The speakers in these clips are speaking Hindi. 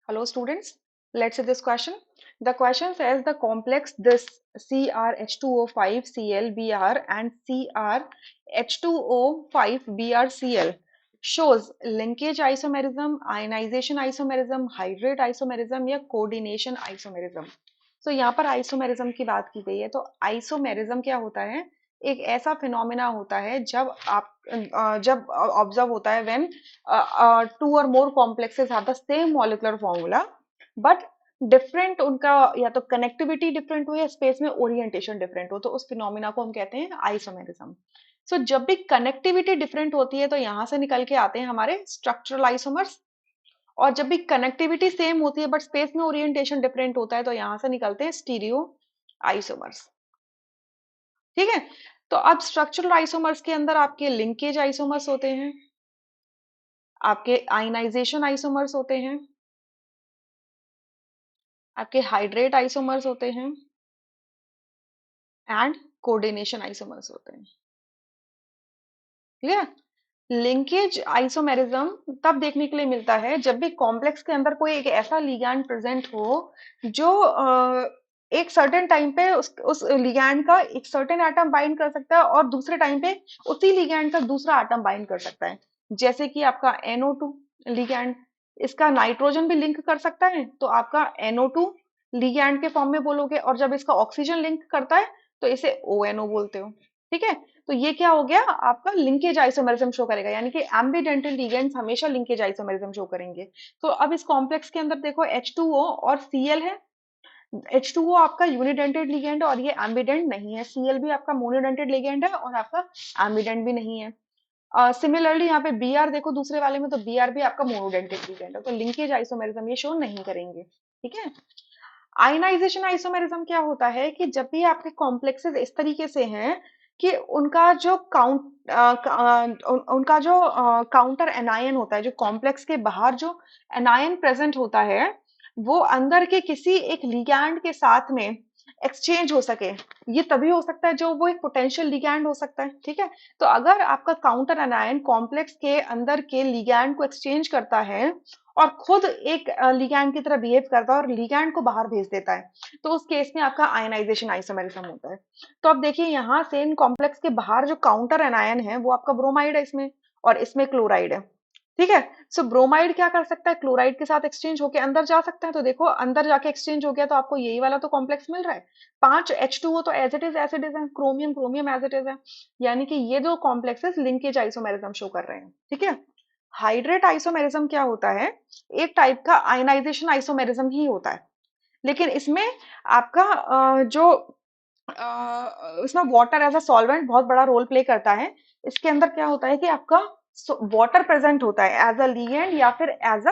Hello students, let's see this question. The question says the complex this CrH2O5Cl and CrH2O5BrCl shows linkage isomerism, ionization isomerism, hydrate isomerism या coordination isomerism. So यहाँ पर आइसोमेरिज्म की बात की गई है तो आइसोमेरिज्म क्या होता है? एक ऐसा फिनोमेना होता है जब ऑब्जर्व होता है when two or more complexes have the same molecular formula but different उनका या तो कनेक्टिविटी डिफरेंट हो या स्पेस में ओरिएंटेशन डिफरेंट हो तो उस फिनोमिना को हम कहते हैं आइसोमेरिज्म। सो जब भी कनेक्टिविटी डिफरेंट होती है तो यहां से निकल के आते हैं हमारे स्ट्रक्चरल आइसोमर्स, और जब भी कनेक्टिविटी सेम होती है बट स्पेस में ओरिएंटेशन डिफरेंट होता है तो यहां से निकलते हैं स्टीरियो आइसोमर्स। ठीक है, तो अब स्ट्रक्चरल आइसोमर्स के अंदर आपके लिंकेज आइसोमर्स होते हैं, आपके आयनाइजेशन आइसोमर्स होते हैं, आपके हाइड्रेट आइसोमर्स होते हैं एंड कोऑर्डिनेशन आइसोमर्स होते हैं। क्लियर? लिंकेज आइसोमेरिज्म तब देखने के लिए मिलता है जब भी कॉम्प्लेक्स के अंदर कोई एक ऐसा लिगैंड प्रेजेंट हो जो एक सर्टेन टाइम पे उस लिगैंड का एक सर्टेन एटम बाइंड कर सकता है और दूसरे टाइम पे उसी लिगैंड का दूसरा एटम बाइंड कर सकता है। जैसे कि आपका NO2 लिगैंड, इसका नाइट्रोजन भी लिंक कर सकता है तो आपका NO2 लिगैंड के फॉर्म में बोलोगे, और जब इसका ऑक्सीजन लिंक करता है तो इसे ONO बोलते हो। ठीक है, तो ये क्या हो गया, आपका लिंकेज आइसोमेरिज्म शो करेगा, यानी कि एम्बिडेंटल लिगेंड्स हमेशा लिंकेज आइसोमेरिज्म शो करेंगे। तो अब इस कॉम्प्लेक्स के अंदर देखो H2O और Cl है। H2O आपका यूनिडेंटेड लिगेंड है और ये एम्बिडेंट नहीं है, Cl भी आपका मोनोडेंटेड लिगेंड है और आपका एम्बिडेंट भी नहीं है। सिमिलरली यहाँ पे Br देखो दूसरे वाले में, तो Br भी आपका मोनोडेंटेड लिगेंड है, तो लिंकेज आइसोमेरिज्म ये शो नहीं करेंगे। ठीक है, आयनाइजेशन आइसोमेरिज्म क्या होता है कि जब भी आपके कॉम्प्लेक्सेस इस तरीके से हैं कि उनका जो काउंटर एनायन होता है, जो कॉम्प्लेक्स के बाहर जो एनायन प्रेजेंट होता है वो अंदर के किसी एक लिगैंड के साथ में एक्सचेंज हो सके। ये तभी हो सकता है जो वो एक पोटेंशियल लिगैंड हो सकता है। ठीक है, तो अगर आपका काउंटर एनायन कॉम्प्लेक्स के अंदर के लिगैंड को एक्सचेंज करता है और खुद एक लिगैंड की तरह बिहेव करता है और लिगैंड को बाहर भेज देता है तो उस केस में आपका आयनाइजेशन आइसोमेरिज्म होता है। तो अब देखिए यहाँ से इन कॉम्प्लेक्स के बाहर जो काउंटर एनायन है वो आपका ब्रोमाइड है इसमें, और इसमें क्लोराइड है। ठीक है, सो ब्रोमाइड क्या कर सकता है, क्लोराइड के साथ एक्सचेंज होकर अंदर जा सकता है, तो देखो अंदर जाके एक्सचेंज हो गया तो आपको यही वाला तो कॉम्प्लेक्स मिल रहा है। 5 H2O तो एज इट इज एसिड है, chromium chromium as it is है, यानी कि ये दो कॉम्प्लेक्सेस लिंकेज आइसोमेरिज्म शो कर रहे हैं। ठीक है, हाइड्रेट आइसोमेरिज्म क्या होता है, एक टाइप का आयनाइजेशन आइसोमेरिज्म ही होता है, लेकिन इसमें आपका इसमें वाटर एज अ सॉल्वेंट बहुत बड़ा रोल प्ले करता है। इसके अंदर क्या होता है कि आपका वाटर प्रेजेंट होता है एज अ लिगेंड या फिर एज अ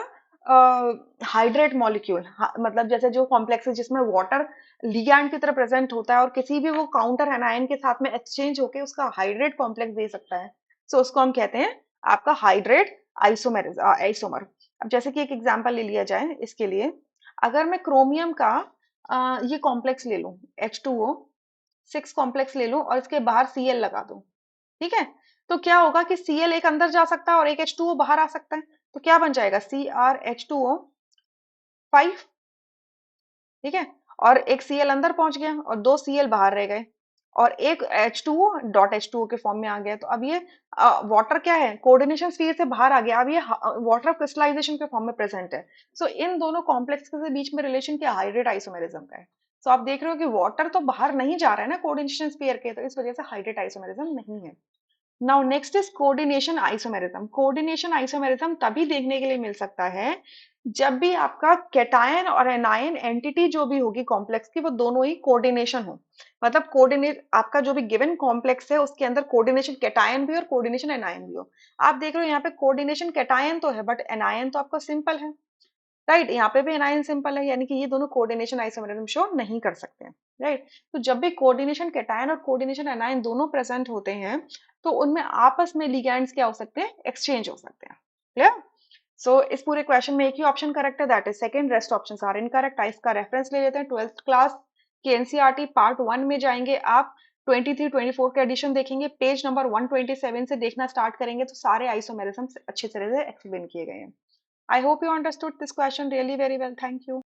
हाइड्रेट मॉलिक्यूल, मतलब जैसे जो कॉम्प्लेक्स है जिसमें वाटर लिगैंड की तरह प्रेजेंट होता है और किसी भी वो काउंटर एनायन के साथ में एक्सचेंज होके उसका हाइड्रेट कॉम्प्लेक्स दे सकता है, सो उसको हम कहते हैं आपका हाइड्रेट आइसोमर। अब जैसे कि एक एग्जांपल ले लिया जाए इसके लिए, अगर मैं क्रोमियम का ये कॉम्प्लेक्स ले लूं, H2O 6 कॉम्प्लेक्स ले लूं और इसके बाहर Cl लगा दूं। ठीक है, तो क्या होगा कि Cl एक अंदर जा सकता है और एक H2O बाहर आ सकता है, तो क्या बन जाएगा CrH2O 5। ठीक है, और एक Cl अंदर पहुंच गया और 2 Cl बाहर रह गए और एक H2O के फॉर्म में आ गया। तो अब ये वाटर क्या है, कोऑर्डिनेशन स्फीयर से बाहर आ गया, अब ये वाटर क्रिस्टलाइजेशन के फॉर्म में प्रेजेंट है। सो इन दोनों कॉम्प्लेक्स के बीच में रिलेशन क्या, हाइड्रेट आइसोमेरिज्म का है। सो आप देख रहे हो कि वाटर तो बाहर नहीं जा रहा है ना कोऑर्डिनेशन स्फीयर के, तो इस वजह से हाइड्रेट आइसोमेरिज्म नहीं है। Now next is coordination isomerism. Coordination isomerism तभी देखने के लिए मिल सकता है जब भी आपका कैटायन और एनायन एंटिटी जो भी होगी कॉम्प्लेक्स की वो दोनों ही कोऑर्डिनेशन हो, मतलब कोऑर्डिनेट आपका जो भी गिवन कॉम्प्लेक्स है उसके अंदर कोऑर्डिनेशन कैटायन भी और कोऑर्डिनेशन एनायन भी हो। आप देख रहे हो यहाँ पे कोऑर्डिनेशन कैटायन तो है बट एनायन तो आपका सिंपल है, राइट, यहाँ पे भी एनायन सिंपल है, यानी कि ये दोनों कोऑर्डिनेशन आइसोमेरिज्म शो नहीं कर सकते हैं। राइट, तो जब भी कोऑर्डिनेशन कैटायन और कोऑर्डिनेशन एनायन दोनों प्रेजेंट होते हैं तो उनमें आपस में लिगैंड्स क्या हो सकते हैं, एक्सचेंज हो सकते हैं। क्लियर? सो इस पूरे क्वेश्चन में एक ही ऑप्शन करेक्ट है, that is second, rest options are incorrect. इसका रेफरेंस ले लेते हैं 12th क्लास के एनसीईआरटी पार्ट 1 में जाएंगे आप, 23-24 के एडिशन देखेंगे, पेज नंबर 127 से देखना स्टार्ट करेंगे तो सारे आइसोमेरिज्म अच्छे तरह से एक्सप्लेन किए गए हैं। I hope you understood this question really very well. Thank you.